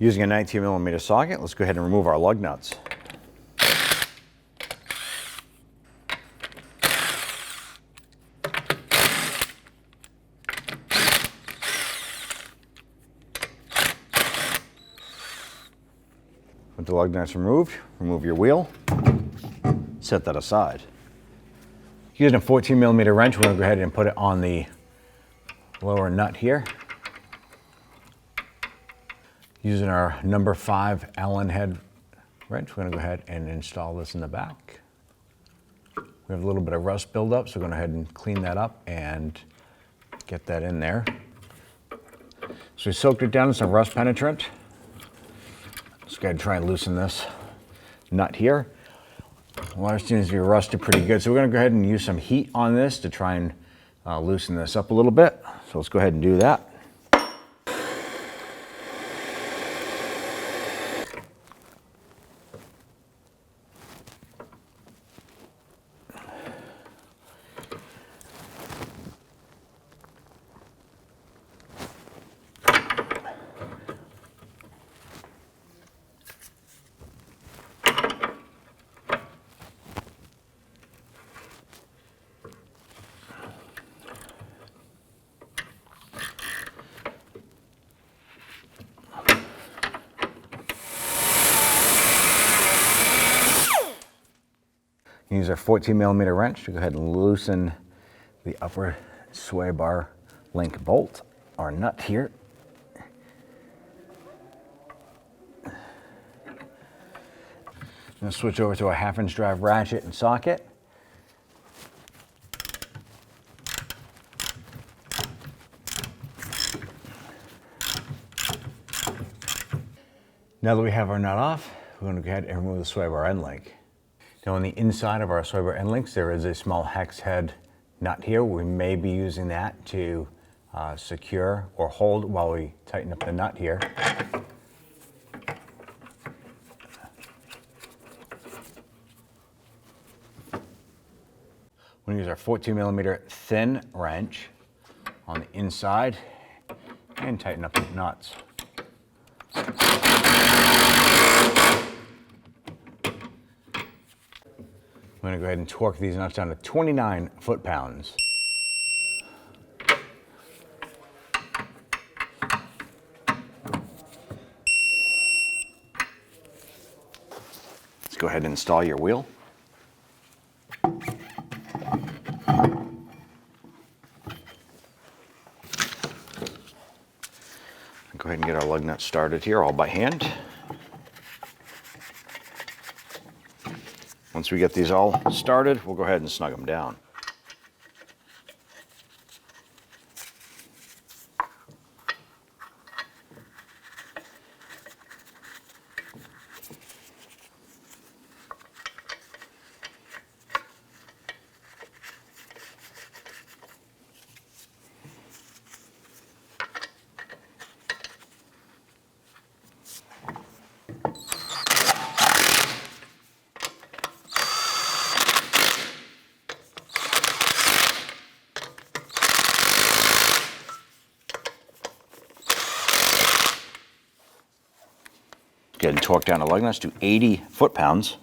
Using a 19mm socket, let's go ahead and remove our lug nuts. With the lug nuts removed, remove your wheel, set that aside. Using a 14mm wrench, we're going to go ahead and put it on the lower nut here. Using our number 5 Allen head wrench, we're going to go ahead and install this in the back. We have a little bit of rust buildup, so we're going to go ahead and clean that up and get that in there. So we soaked it down in some rust penetrant. Let's go ahead and try and loosen this nut here. Water seems to be rusted pretty good, so we're going to go ahead and use some heat on this to try and loosen this up a little bit. So let's go ahead and do that. Use our 14mm wrench to go ahead and loosen the upper sway bar link bolt, or nut here. I'm going to switch over to a 1/2" drive ratchet and socket. Now that we have our nut off, we're going to go ahead and remove the sway bar end link. Now on the inside of our sway bar end links, there is a small hex head nut here. We may be using that to secure or hold while we tighten up the nut here. We're going to use our 14mm thin wrench on the inside and tighten up the nuts. I'm going to go ahead and torque these nuts down to 29 foot-pounds. Let's go ahead and install your wheel. Go ahead and get our lug nut started here all by hand. Once we get these all started, we'll go ahead and snug them down. Go ahead and torque down the lug nuts to 80 foot-pounds.